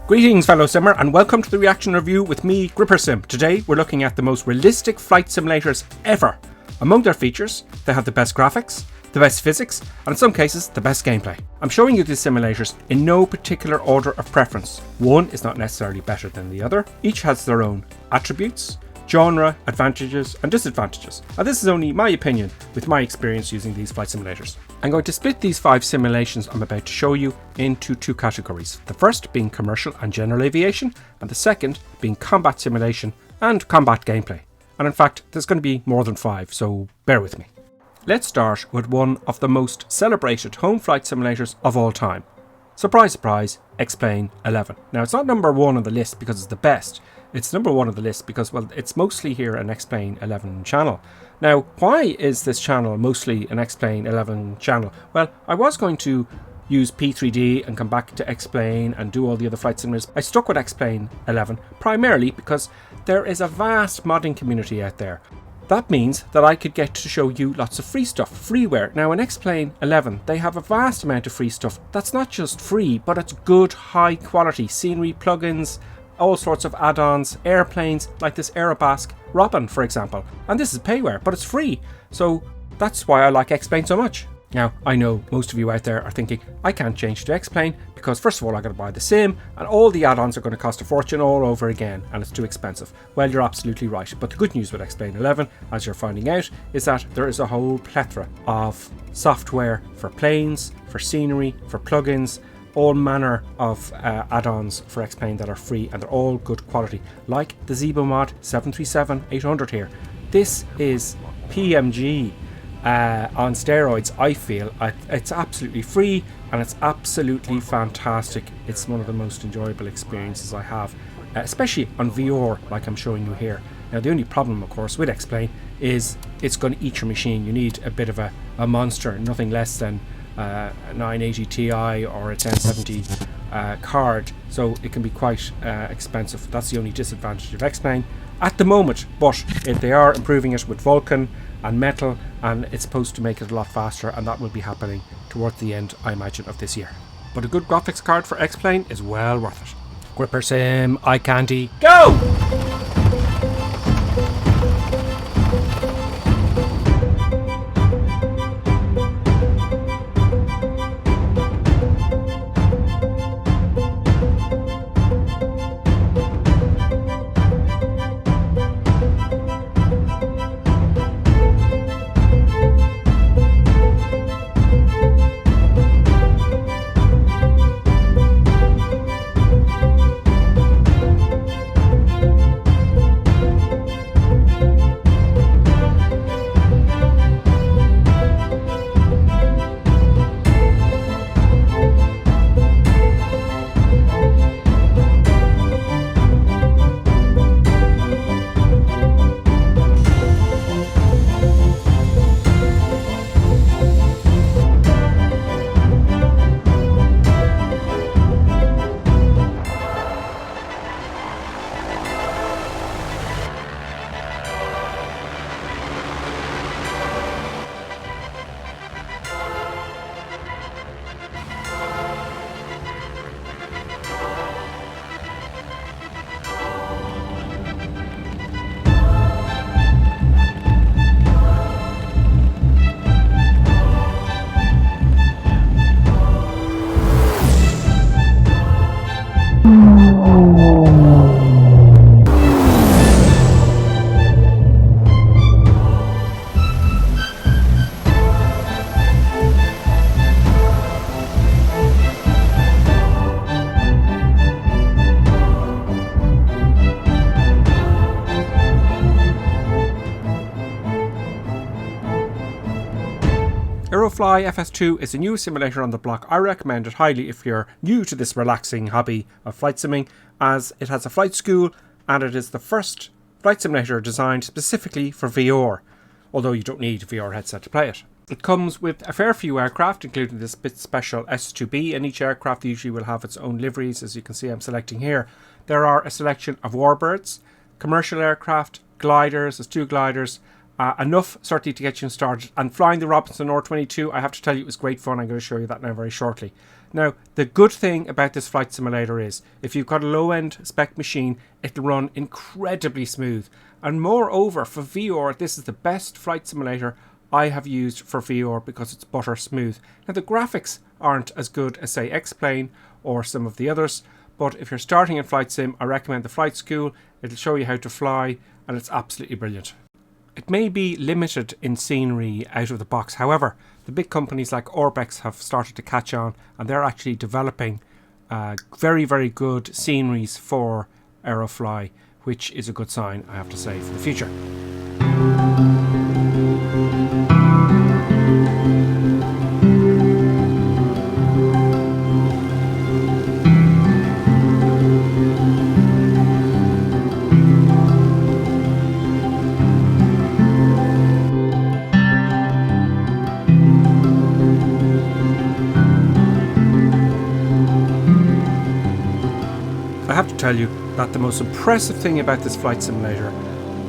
Greetings fellow simmer and welcome to the reaction review with me, GripperSim. Today we're looking at the most realistic flight simulators ever. Among their features, they have the best graphics, the best physics, and in some cases the best gameplay. I'm showing you these simulators in no particular order of preference. One is not necessarily better than the other. Each has their own attributes, genre, advantages and disadvantages. And this is only my opinion with my experience using these flight simulators. I'm going to split these 5 simulations I'm about to show you into 2 categories. The first being commercial and general aviation, and the second being combat simulation and combat gameplay. And in fact, there's going to be more than 5, so bear with me. Let's start with one of the most celebrated home flight simulators of all time. Surprise, surprise, X-Plane 11. Now it's not number 1 on the list because it's the best. It's number 1 on the list because, well, it's mostly here an X-Plane 11 channel. Now, why is this channel mostly an X-Plane 11 channel? Well, I was going to use P3D and come back to X-Plane and do all the other flight simulators. I stuck with X-Plane 11 primarily because there is a vast modding community out there. That means that I could get to show you lots of free stuff, freeware. Now in X-Plane 11, they have a vast amount of free stuff. That's not just free, but it's good, high quality scenery, plugins, all sorts of add-ons, airplanes, like this Aerobasque Robin, for example. And this is payware, but it's free. So that's why I like X-Plane so much. Now, I know most of you out there are thinking, I can't change to X-Plane because first of all, I got to buy the sim and all the add-ons are going to cost a fortune all over again and it's too expensive. Well, you're absolutely right. But the good news with X-Plane 11, as you're finding out, is that there is a whole plethora of software for planes, for scenery, for plugins, all manner of add-ons for X-Plane that are free and they're all good quality, like the ZeboMod 737-800 here. This is PMG on steroids, I feel. It's absolutely free and it's absolutely fantastic. It's one of the most enjoyable experiences I have, especially on VR like I'm showing you here. Now the only problem of course with X-Plane is it's going to eat your machine. You need a bit of a monster, nothing less than a 980 Ti or a 1070 card, so it can be quite expensive. That's the only disadvantage of X-Plane at the moment, but they are improving it with Vulkan and Metal and it's supposed to make it a lot faster, and that will be happening towards the end, I imagine, of this year. But a good graphics card for X-Plane is well worth it. GripperSim, eye candy, go! Fly Fs2 is a new simulator on the block. I recommend it highly if you're new to this relaxing hobby of flight simming, as it has a flight school and it is the first flight simulator designed specifically for VR, although you don't need a VR headset to play it. It comes with a fair few aircraft, including this bit special S2B, and each aircraft usually will have its own liveries. As you can see, I'm selecting here. There are a selection of warbirds, commercial aircraft, gliders. There's 2 gliders, enough certainly to get you started. And flying the Robinson R22, I have to tell you, it was great fun. I'm going to show you that now very shortly. Now, the good thing about this flight simulator is, if you've got a low-end spec machine, it'll run incredibly smooth. And moreover, for VR, this is the best flight simulator I have used for VR because it's butter smooth. Now, the graphics aren't as good as, say, X-Plane or some of the others, but if you're starting in flight sim, I recommend the flight school. It'll show you how to fly, and it's absolutely brilliant. It may be limited in scenery out of the box. However, the big companies like Orbex have started to catch on, and they're actually developing very, very good sceneries for Aerofly, which is a good sign, I have to say, for the future. I have to tell you that the most impressive thing about this flight simulator,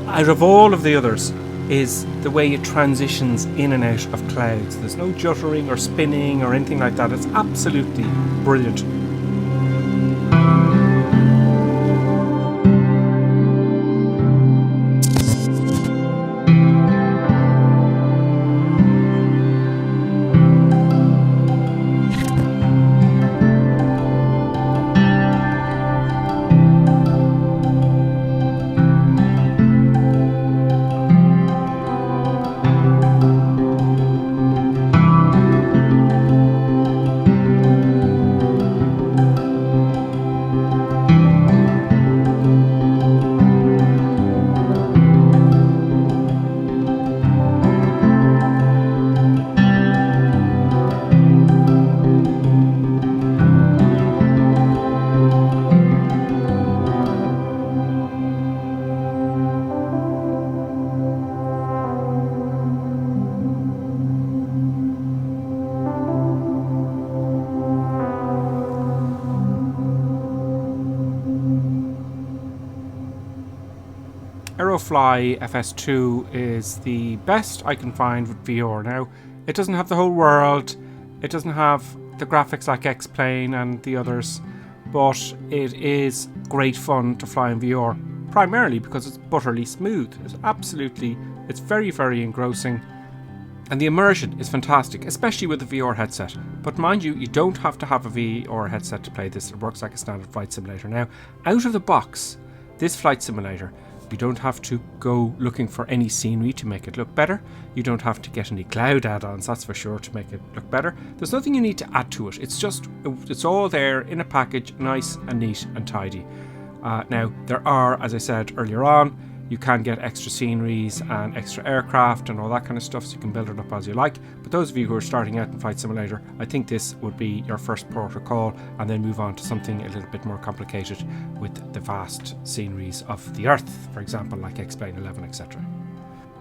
out of all of the others, is the way it transitions in and out of clouds. There's no juttering or spinning or anything like that. It's absolutely brilliant. Fly Fs2 is the best I can find with VR. Now, it doesn't have the whole world, it doesn't have the graphics like X-Plane and the others, but it is great fun to fly in VR, primarily because it's butterly smooth. It's very, very engrossing, and the immersion is fantastic, especially with the VR headset. But mind you, you don't have to have a VR headset to play this. It works like a standard flight simulator. Now, out of the box, this flight simulator, you don't have to go looking for any scenery to make it look better. You don't have to get any cloud add-ons, that's for sure, to make it look better. There's nothing you need to add to it. It's all there in a package, nice and neat and tidy. Now, there are, as I said earlier on, you can get extra sceneries and extra aircraft and all that kind of stuff, so you can build it up as you like. But those of you who are starting out in Flight Simulator, I think this would be your first port of call, and then move on to something a little bit more complicated with the vast sceneries of the Earth, for example, like X-Plane 11, etc.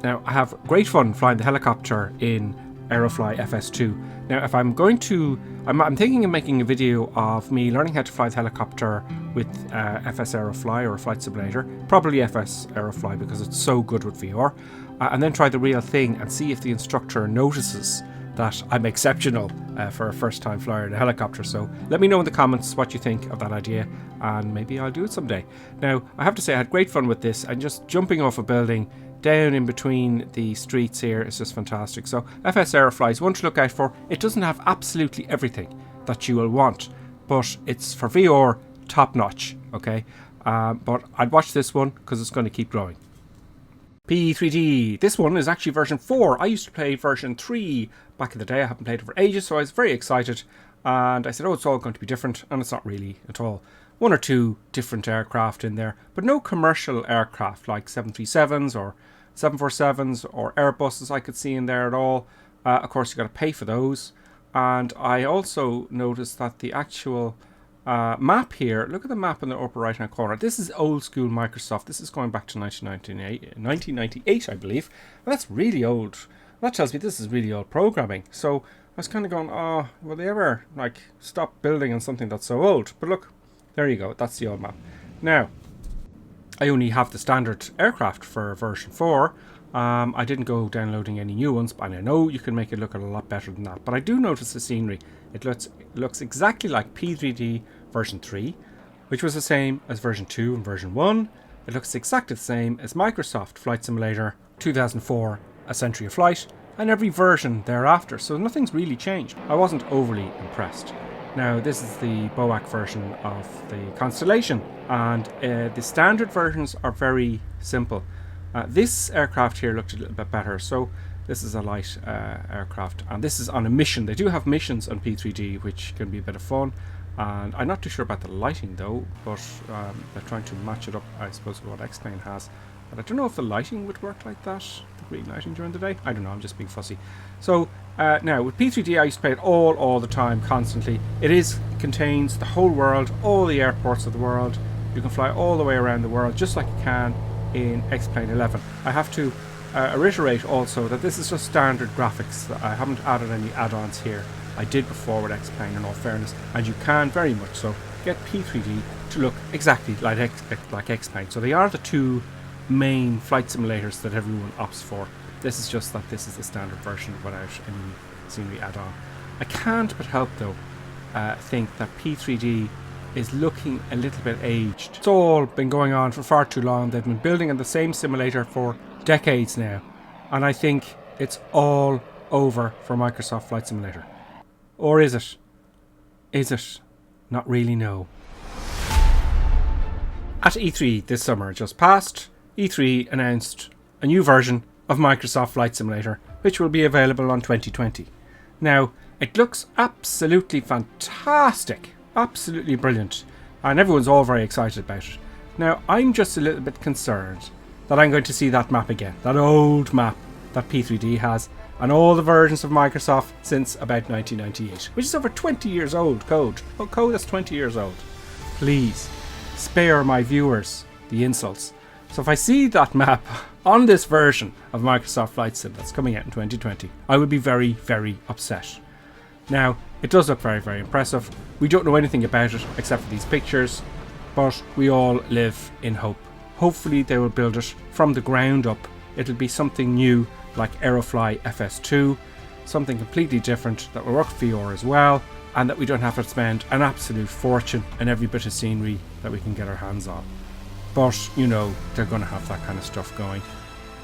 Now, I have great fun flying the helicopter in Aerofly Fs2. Now, if I'm going to, I'm thinking of making a video of me learning how to fly the helicopter with FS Aerofly or a flight simulator, probably FS Aerofly because it's so good with VR, and then try the real thing and see if the instructor notices that I'm exceptional for a first time flyer in a helicopter. So let me know in the comments what you think of that idea, and maybe I'll do it someday. Now, I have to say I had great fun with this, and just jumping off a building down in between the streets here is just fantastic. So FS Aerofly is one to look out for. It doesn't have absolutely everything that you will want, but it's for VR top notch, okay? But I'd watch this one because it's going to keep growing. P3D. This one is actually version 4. I used to play version 3 back in the day. I haven't played it for ages, so I was very excited. And I said, oh, it's all going to be different. And it's not really at all. One or two different aircraft in there, but no commercial aircraft like 737s or 747s or Airbuses I could see in there at all. Of course, you got to pay for those. And I also noticed that the actual map here, look at the map in the upper right hand corner. This is old school Microsoft. This is going back to 1998, I believe. And that's really old. That tells me this is really old programming. So I was kind of going, oh, will they ever like stop building on something that's so old? But look, there you go. That's the old map. Now, I only have the standard aircraft for version 4. I didn't go downloading any new ones, and I know you can make it look a lot better than that. But I do notice the scenery. It looks exactly like P3D version 3, which was the same as version 2 and version 1. It looks exactly the same as Microsoft Flight Simulator 2004, A Century of Flight, and every version thereafter. So nothing's really changed. I wasn't overly impressed. Now, this is the BOAC version of the Constellation, and the standard versions are very simple. This aircraft here looked a little bit better. So this is a light aircraft, and this is on a mission. They do have missions on P3D, which can be a bit of fun. And I'm not too sure about the lighting though, but they're trying to match it up, I suppose, with what X-Plane has. But I don't know if the lighting would work like that, the green lighting during the day. I don't know, I'm just being fussy. So now with P3D, I used to play it all the time, constantly. It contains the whole world, all the airports of the world. You can fly all the way around the world, just like you can in X-Plane 11. I have to reiterate also that this is just standard graphics. I haven't added any add-ons here. I did before with X-Plane, in all fairness, and you can very much so get P3D to look exactly like X-Plane. So they are the two main flight simulators that everyone opts for. This is just that this is the standard version without any scenery add-on. I can't but help though think that P3D is looking a little bit aged. It's all been going on for far too long. They've been building on the same simulator for decades now, and I think it's all over for Microsoft Flight Simulator. Or is it? Is it? Not really, no. At E3 this summer just passed, E3 announced a new version of Microsoft Flight Simulator, which will be available on 2020. Now, it looks absolutely fantastic, absolutely brilliant, and everyone's all very excited about it. Now, I'm just a little bit concerned that I'm going to see that map again, that old map that P3D has, and all the versions of Microsoft since about 1998, which is over 20 years old code. Oh, code that's 20 years old. Please, spare my viewers the insults. So if I see that map on this version of Microsoft Flight Sim that's coming out in 2020, I would be very, very upset. Now, it does look very, very impressive. We don't know anything about it except for these pictures, but we all live in hope. Hopefully they will build it from the ground up. It'll be something new, like Fly Fs2, something completely different that will work for VR as well, and that we don't have to spend an absolute fortune on every bit of scenery that we can get our hands on. But, you know, they're going to have that kind of stuff going.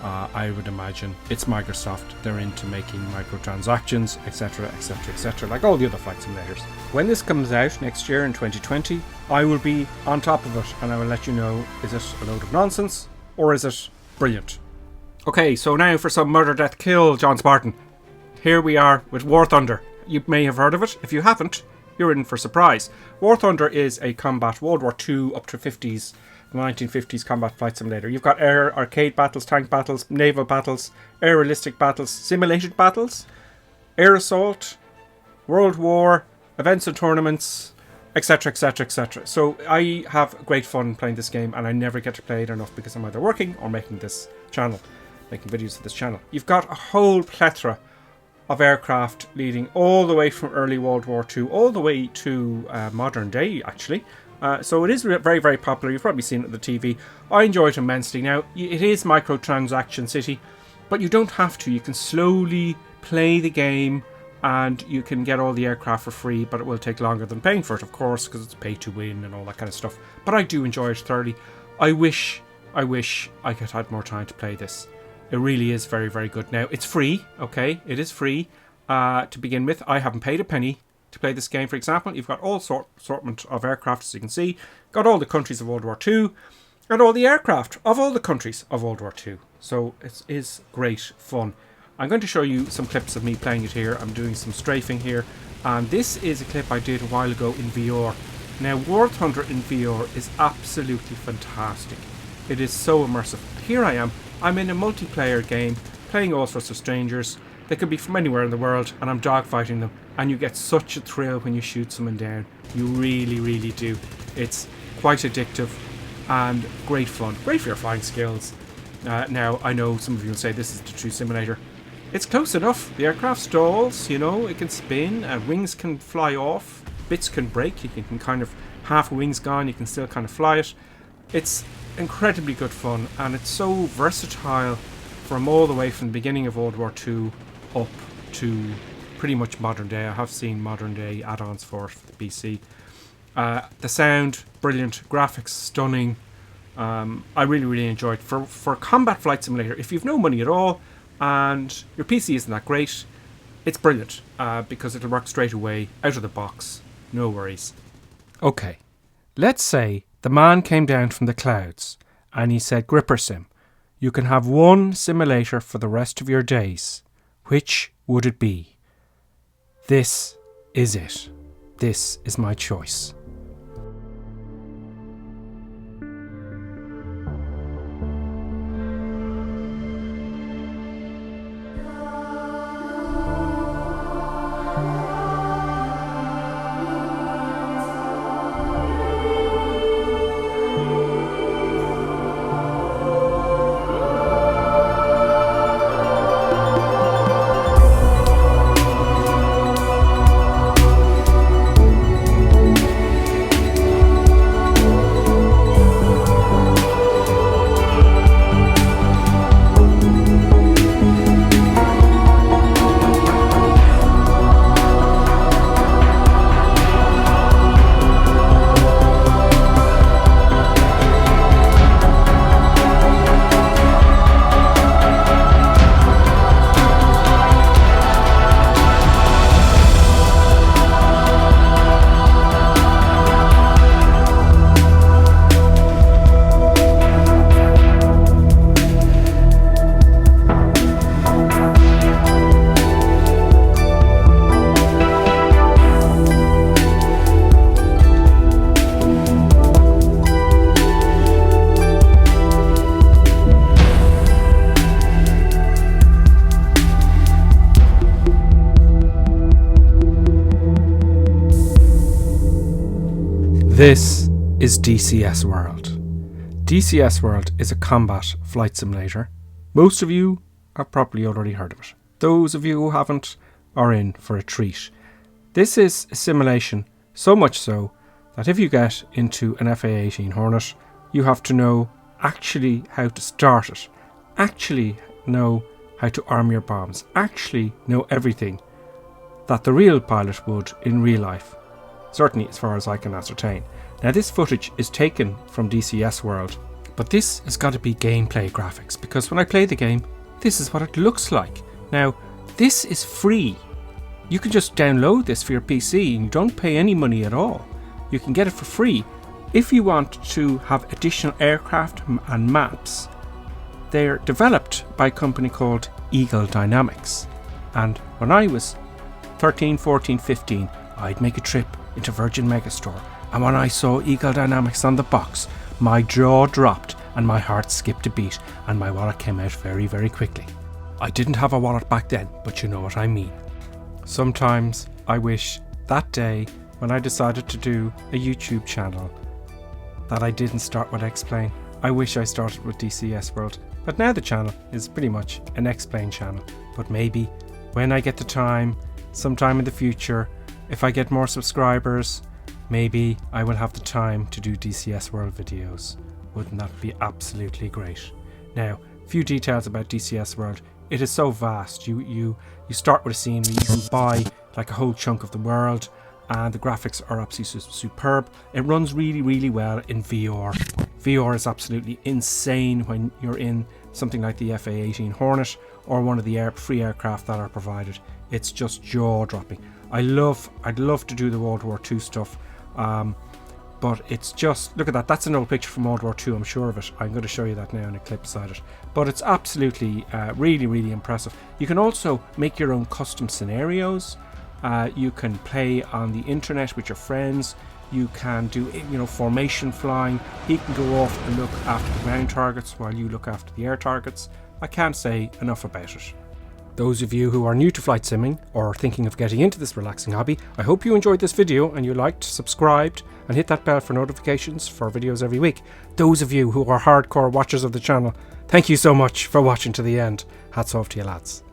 I would imagine it's Microsoft. They're into making microtransactions, etc, etc, etc, like all the other flight simulators. When this comes out next year in 2020, I will be on top of it, and I will let you know, is it a load of nonsense, or is it brilliant? Okay, so now for some murder, death, kill, John Spartan. Here we are with War Thunder. You may have heard of it. If you haven't, you're in for a surprise. War Thunder is a combat World War II up to 50s, 1950s combat flight simulator. You've got air arcade battles, tank battles, naval battles, air realistic battles, simulated battles, air assault, World War, events and tournaments, etc, etc, etc. So I have great fun playing this game, and I never get to play it enough because I'm either working or making this channel. Making videos for this channel. You've got a whole plethora of aircraft leading all the way from early World War II all the way to modern day, actually. So it is very, very popular. You've probably seen it on the TV. I enjoy it immensely. Now, it is microtransaction city, but you don't have to. You can slowly play the game, and you can get all the aircraft for free, but it will take longer than paying for it, of course, because it's pay to win and all that kind of stuff. But I do enjoy it thoroughly. I wish I could have had more time to play this. It really is very, very good. Now, it's free, okay? It is free to begin with. I haven't paid a penny to play this game, for example. You've got all assortment of aircraft, as you can see. Got all the countries of World War II. Got all the aircraft of all the countries of World War II. So it is great fun. I'm going to show you some clips of me playing it here. I'm doing some strafing here. And this is a clip I did a while ago in VR. Now, War Thunder in VR is absolutely fantastic. It is so immersive. Here I am. I'm in a multiplayer game, playing all sorts of strangers. They could be from anywhere in the world, and I'm dogfighting them. And you get such a thrill when you shoot someone down. You really, really do. It's quite addictive and great fun. Great for your flying skills. Now, I know some of you will say this is the true simulator. It's close enough. The aircraft stalls, you know, it can spin, wings can fly off, bits can break. You can kind of, half a wing's gone, you can still kind of fly it. It's incredibly good fun, and it's so versatile from all the way from the beginning of World War II up to pretty much modern day. I have seen modern day add-ons for the PC. The sound, brilliant. Graphics, stunning. I really enjoyed it. For a combat flight simulator, if you've no money at all and your PC isn't that great, it's brilliant because it'll work straight away, out of the box. No worries. Okay, let's say the man came down from the clouds and he said, Gripper Sim, you can have one simulator for the rest of your days. Which would it be? This is it. This is my choice. This is DCS World. DCS World is a combat flight simulator. Most of you have probably already heard of it. Those of you who haven't are in for a treat. This is a simulation, so much so that if you get into an FA-18 Hornet, you have to know actually how to start it, actually know how to arm your bombs, actually know everything that the real pilot would in real life. Certainly as far as I can ascertain. Now this footage is taken from DCS World, but this has got to be gameplay graphics, because when I play the game, this is what it looks like. Now, this is free. You can just download this for your PC and you don't pay any money at all. You can get it for free. If you want to have additional aircraft and maps, they're developed by a company called Eagle Dynamics. And when I was 13, 14, 15, I'd make a trip into Virgin Megastore, and when I saw Eagle Dynamics on the box, my jaw dropped and my heart skipped a beat and my wallet came out very quickly. I didn't have a wallet back then, but you know what I mean. Sometimes I wish that day when I decided to do a YouTube channel that I didn't start with X-Plane. I wish I started with DCS World, but now the channel is pretty much an X-Plane channel. But maybe when I get the time, sometime in the future, if I get more subscribers, maybe I will have the time to do DCS World videos. Wouldn't that be absolutely great? Now, a few details about DCS World. It is so vast. You start with a scene where you can buy like a whole chunk of the world, and the graphics are absolutely superb. It runs really well in VR. VR is absolutely insane when you're in something like the FA-18 Hornet or one of the free aircraft that are provided. It's just jaw-dropping. I'd love to do the World War II stuff, but it's just, look at that, that's an old picture from World War II, I'm sure of it. I'm going to show you that now in a clip beside it. But it's absolutely really impressive. You can also make your own custom scenarios. You can play on the internet with your friends. You can do, formation flying. He can go off and look after the ground targets while you look after the air targets. I can't say enough about it. Those of you who are new to flight simming or thinking of getting into this relaxing hobby, I hope you enjoyed this video and you liked, subscribed and hit that bell for notifications for videos every week. Those of you who are hardcore watchers of the channel, thank you so much for watching to the end. Hats off to you lads.